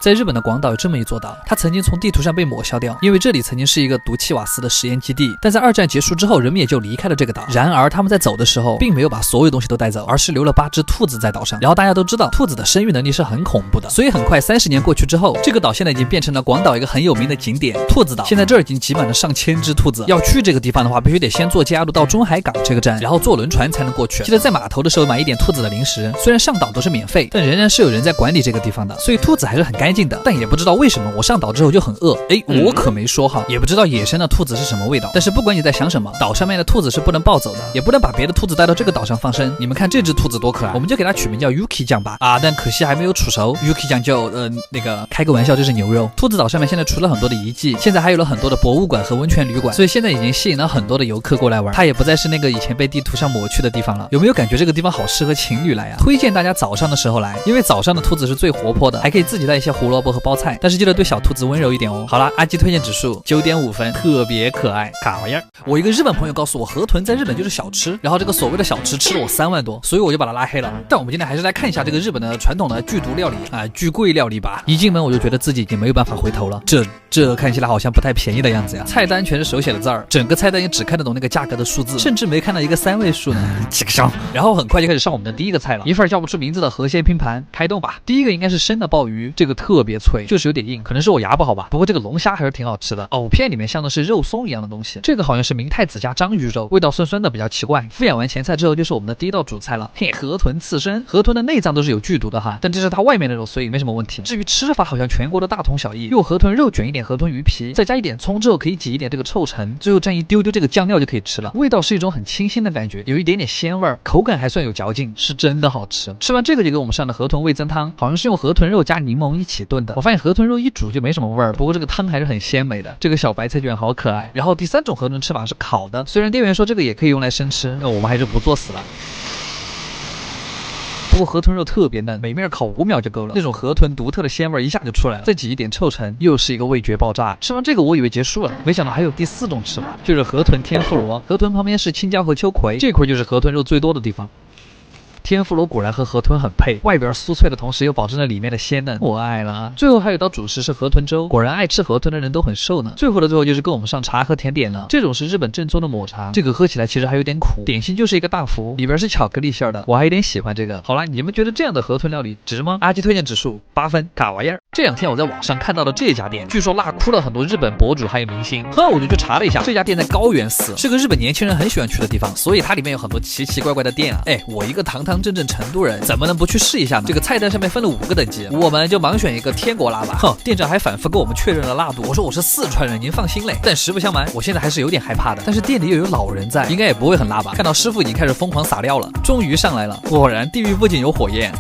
在日本的广岛有这么一座岛，它曾经从地图上被抹消掉，因为这里曾经是一个毒气瓦斯的实验基地。但在二战结束之后，人们也就离开了这个岛。然而他们在走的时候，并没有把所有东西都带走，而是留了8只兔子在岛上。然后大家都知道，兔子的生育能力是很恐怖的，所以很快30年过去之后，这个岛现在已经变成了广岛一个很有名的景点——兔子岛。现在这儿已经挤满了上千只兔子。要去这个地方的话，必须得先坐加路到中海港这个站，然后坐轮船才能过去。记得在码头的时候买一点兔子的零食，虽然上岛都是免费，但仍然是有人在管理这个地方的，所以兔子还是很干净的。但也不知道为什么我上岛之后就很饿。我可没说哈，也不知道野生的兔子是什么味道。但是不管你在想什么，岛上面的兔子是不能抱走的，也不能把别的兔子带到这个岛上放生。你们看这只兔子多可爱，我们就给它取名叫 Yuki 酱吧。但可惜还没有煮熟。Yuki 酱就开个玩笑，这是牛肉。兔子岛上面现在除了很多的遗迹，现在还有了很多的博物馆和温泉旅馆，所以现在已经吸引了很多的游客过来玩。它也不再是那个以前被地图上抹去的地方了。有没有感觉这个地方好适合情侣来啊？推荐大家早上的时候来，因为早上的兔子是最活泼的，还可以自己带一些胡萝卜和包菜，但是记得对小兔子温柔一点哦。好了，阿基推荐指数9.5分，特别可爱，卡玩意儿。我一个日本朋友告诉我，河豚在日本就是小吃，然后这个所谓的小吃吃了我3万多，所以我就把他拉黑了。但我们今天还是来看一下这个日本的传统的剧毒料理巨贵料理吧。一进门我就觉得自己已经没有办法回头了，这看起来好像不太便宜的样子呀。菜单全是手写的字儿，整个菜单也只看得懂那个价格的数字，甚至没看到一个3位数呢。几个伤。然后很快就开始上我们的第一个菜了，一份叫不出名字的河鲜拼盘，开动吧。第一个应该是生的鲍鱼，这个特别脆，就是有点硬，可能是我牙不好吧。不过这个龙虾还是挺好吃的。藕片里面像的是肉松一样的东西，这个好像是明太子加章鱼肉，味道酸酸的，比较奇怪。敷衍完前菜之后，就是我们的第一道主菜了。河豚刺身，河豚的内脏都是有剧毒的哈，但这是它外面的肉，所以没什么问题。至于吃法，好像全国的大同小异，用河豚肉卷一点河豚鱼皮，再加一点葱之后，可以挤一点这个臭橙，最后蘸一丢丢这个酱料就可以吃了。味道是一种很清新的感觉，有一点点鲜味，口感还算有嚼劲，是真的好吃。吃完这个就给我们上的河豚味增汤，好像是用河豚肉加柠檬一起炖的。我发现河豚肉一煮就没什么味儿，不过这个汤还是很鲜美的。这个小白菜卷好可爱。然后第3种河豚吃法是烤的，虽然店员说这个也可以用来生吃，那我们还是不作死了。不过河豚肉特别嫩，每面烤5秒就够了，那种河豚独特的鲜味一下就出来了。再挤一点臭橙，又是一个味觉爆炸。吃完这个我以为结束了，没想到还有第4种吃法，就是河豚天妇罗。河豚旁边是青椒和秋葵，这块就是河豚肉最多的地方。天妇罗果然和河豚很配，外边酥脆的同时又保证了里面的鲜嫩，我爱了。最后还有道主食是河豚粥，果然爱吃河豚的人都很瘦呢。最后的最后就是跟我们上茶和甜点了，这种是日本正宗的抹茶，这个喝起来其实还有点苦。点心就是一个大福，里边是巧克力馅的，我还有点喜欢这个。好啦，你们觉得这样的河豚料理值吗？阿基推荐指数8分，卡玩意儿。这2天我在网上看到了这家店，据说辣哭了很多日本博主还有明星，我就去查了一下，这家店在高原寺，是个日本年轻人很喜欢去的地方，所以它里面有很多奇奇怪怪的店啊。我一个堂堂正正成都人，怎么能不去试一下呢？这个菜单上面分了5个等级，我们就盲选一个天国辣吧。店长还反复跟我们确认了辣度，我说我是四川人，您放心嘞。但实不相瞒，我现在还是有点害怕的。但是店里又有老人在，应该也不会很辣吧？看到师傅已经开始疯狂撒料了，终于上来了。果然地狱不仅有火焰，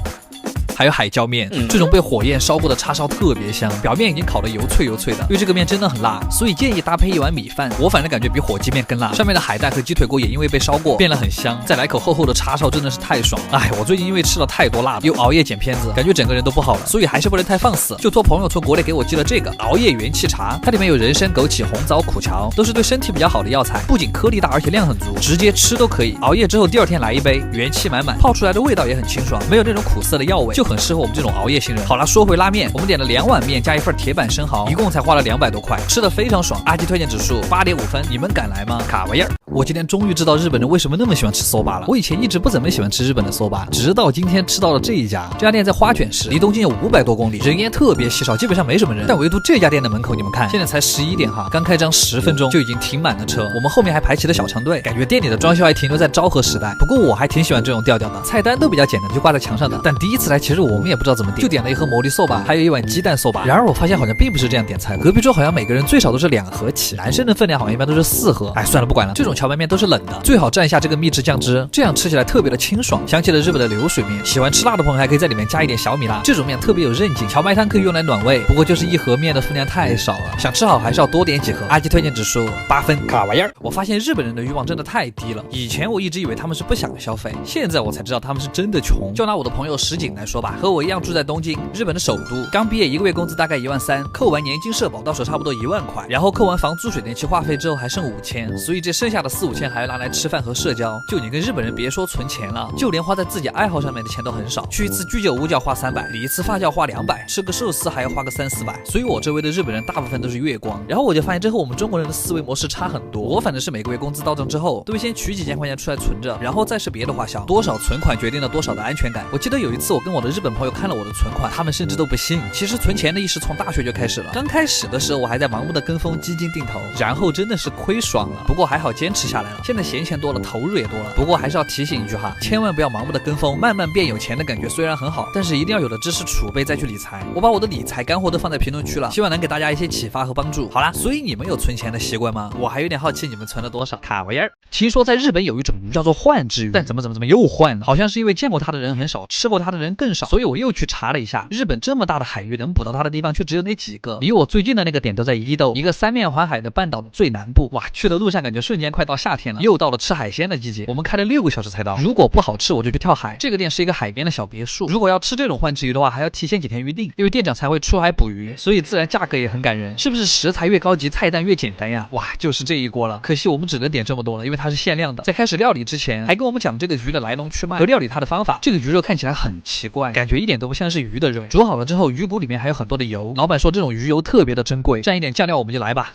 还有海椒面，这种被火焰烧过的叉烧特别香，表面已经烤得油脆油脆的。因为这个面真的很辣，所以建议搭配一碗米饭。我反正感觉比火鸡面更辣，上面的海带和鸡腿骨也因为被烧过变得很香。再来口厚厚的叉烧真的是太爽了。我最近因为吃了太多辣的，又熬夜剪片子，感觉整个人都不好了，所以还是不能太放肆，就托朋友从国内给我寄了这个熬夜元气茶，它里面有人参、枸杞、红枣、苦荞，都是对身体比较好的药材，不仅颗粒大，而且量很足，直接吃都可以。熬夜之后第2天来一杯，元气满满，泡出来的味道也很清爽，没有那种苦涩的药味，就很适合我们这种熬夜型人。好了，说回拉面，我们点了2碗面加一份铁板生蚝，一共才花了200多块，吃的非常爽。阿基推荐指数8.5分，你们敢来吗？卡玩意儿。我今天终于知道日本人为什么那么喜欢吃soba了。我以前一直不怎么喜欢吃日本的soba，直到今天吃到了这一家。这家店在花卷市，离东京有500多公里，人烟特别稀少，基本上没什么人。但唯独这家店的门口，你们看，现在才11点哈，刚开张10分钟就已经停满了车，我们后面还排起了小长队，感觉店里的装修还停留在昭和时代。不过我还挺喜欢这种调调的，菜单都比较简单，就挂在墙上的。但第一次来，其实我们也不知道怎么点，就点了一盒魔力soba，还有一碗鸡蛋soba。然而我发现好像并不是这样点菜的，隔壁桌好像每个人最少都是2盒起，男生的分量好像一般都是4盒。算了不管了，这种荞麦面都是冷的，最好蘸一下这个秘制酱汁，这样吃起来特别的清爽，想起了日本的流水面。喜欢吃辣的朋友还可以在里面加一点小米辣，这种面特别有韧劲。荞麦汤可以用来暖胃，不过就是1盒面的分量太少了，想吃好还是要多点几盒。阿基推荐指数8分，卡玩意儿。我发现日本人的欲望真的太低了，以前我一直以为他们是不想消费，现在我才知道他们是真的穷。就拿我的朋友石井来说吧，和我一样住在东京，日本的首都，刚毕业1个月工资大概13000，扣完年金社保到手差不多1万块，然后扣完房租水电气话费之后还剩5000，所以这剩下的的4、5千还要拿来吃饭和社交。就你跟日本人别说存钱了，就连花在自己爱好上面的钱都很少。去一次居酒屋就要花300，理一次发就要花200，吃个寿司还要花个3、400。所以我周围的日本人大部分都是月光。然后我就发现这和我们中国人的思维模式差很多。我反正是每个月工资到账之后，都会先取几千块钱出来存着，然后再是别的花销。多少存款决定了多少的安全感。我记得有一次我跟我的日本朋友看了我的存款，他们甚至都不信。其实存钱的意识从大学就开始了。刚开始的时候我还在盲目的跟风基金定投，然后真的是亏爽了。不过还好坚持下来了。现在闲钱多了，投入也多了。不过还是要提醒一句哈，千万不要盲目的跟风，慢慢变有钱的感觉虽然很好，但是一定要有了知识储备再去理财。我把我的理财干货都放在评论区了，希望能给大家一些启发和帮助。好啦，所以你们有存钱的习惯吗？我还有点好奇你们存了多少。卡玩意儿，听说在日本有一种鱼叫做幻之鱼，但怎么又换了？好像是因为见过它的人很少，吃过它的人更少，所以我又去查了一下，日本这么大的海域，能捕到它的地方却只有那几个。离我最近的那个点都在伊豆，一个3面环海的半岛的最南部。哇，去的路上感觉瞬间快到夏天了，又到了吃海鲜的季节。我们开了6个小时才到，如果不好吃我就去跳海。这个店是一个海边的小别墅，如果要吃这种幻之鱼的话，还要提前几天预定，因为店长才会出海捕鱼，所以自然价格也很感人。是不是食材越高级，菜单越简单呀？哇，就是这一锅了。可惜我们只能点这么多了，因为它是限量的。在开始料理之前，还跟我们讲这个鱼的来龙去脉和料理它的方法。这个鱼肉看起来很奇怪，感觉一点都不像是鱼的肉。煮好了之后，鱼骨里面还有很多的油。老板说这种鱼油特别的珍贵，蘸一点酱料我们就来吧。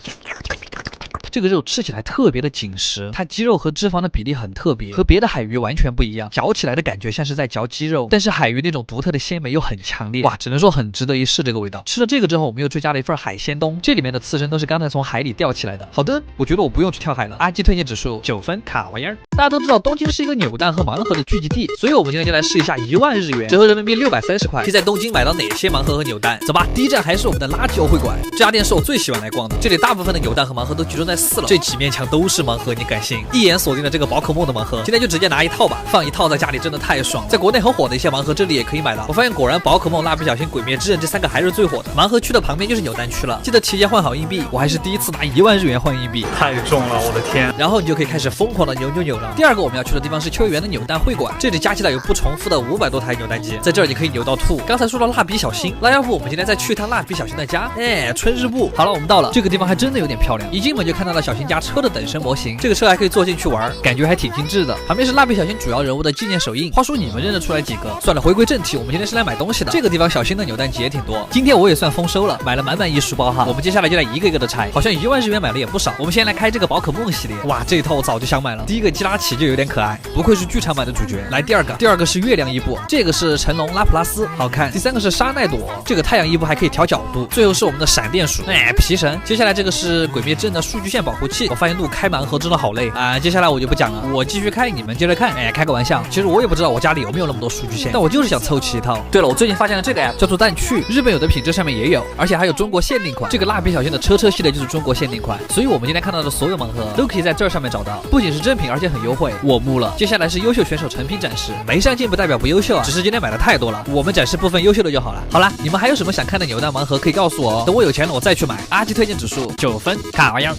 这个肉吃起来特别的紧实，它肌肉和脂肪的比例很特别，和别的海鱼完全不一样，嚼起来的感觉像是在嚼鸡肉，但是海鱼那种独特的鲜美又很强烈。哇，只能说很值得一试这个味道。吃了这个之后，我们又追加了一份海鲜冬，这里面的刺身都是刚才从海里钓起来的。好的，我觉得我不用去跳海了。阿基推荐指数9分，卡玩意儿。大家都知道东京是一个扭蛋和盲盒的聚集地，所以我们今天就来试一下1万日元，折合人民币630块，可以在东京买到哪些盲盒和扭蛋？走吧，第一站还是我们的垃圾优惠馆。这家店是我最喜欢来逛的，这里大部分的扭蛋和盲盒都集中在4楼，这几面墙都是盲盒，你敢信？一眼锁定了这个宝可梦的盲盒，今天就直接拿一套吧，放一套在家里真的太爽了。在国内很火的一些盲盒，这里也可以买到。我发现果然宝可梦、蜡笔小新、鬼灭之刃这3个还是最火的。盲盒区的旁边就是扭蛋区了，记得提前换好硬币。我还是第一次拿1万日元换硬币，太重了，我的天！然后你就可以开始疯狂的扭了。第二个我们要去的地方是秋叶原的扭蛋会馆，这里加起来有不重复的500多台扭蛋机，在这儿你可以扭到吐。刚才说到蜡笔小新，那要不我们今天再去一趟蜡笔小新的家？春日部。好了，我们到了，这个地方还真的有点漂亮。一进门就看到了小新家车的等身模型，这个车还可以坐进去玩，感觉还挺精致的。旁边是蜡笔小新主要人物的纪念手印。话说你们认得出来几个？算了，回归正题，我们今天是来买东西的。这个地方小新的扭蛋机也挺多，今天我也算丰收了，买了满满一书包哈。我们接下来就来一个一个的拆，好像1万日元买了也不少。我们先来开这个宝可梦系列，哇，这一套我早就想买了。第一个基拉奇就有点可爱，不愧是剧场版的主角。来第二个是月亮伊布，这个是成龙拉普拉斯，好看。第3个是沙奈朵，这个太阳伊布还可以调角度。最后是我们的闪电鼠，皮神。接下来这个是鬼灭之刃的数据线保护器。我发现路开盲盒真的好累啊，接下来我就不讲了，我继续开，你们接着看。开个玩笑，其实我也不知道我家里有没有那么多数据线，但我就是想凑齐一套。对了，我最近发现了这个 app 叫做蛋趣，日本有的品质上面也有，而且还有中国限定款。这个蜡笔小新的车系列就是中国限定款，所以我们今天看到的所有盲盒都可以在这上面找到，不仅是正品，而且很优惠，我木了。接下来是优秀选手成品展示，没上镜不代表不优秀啊，只是今天买的太多了，我们展示部分优秀的就好了。好了，你们还有什么想看的扭蛋盲盒可以告诉我，等我有钱了我再去买。阿基推荐指数9分，卡玩意儿。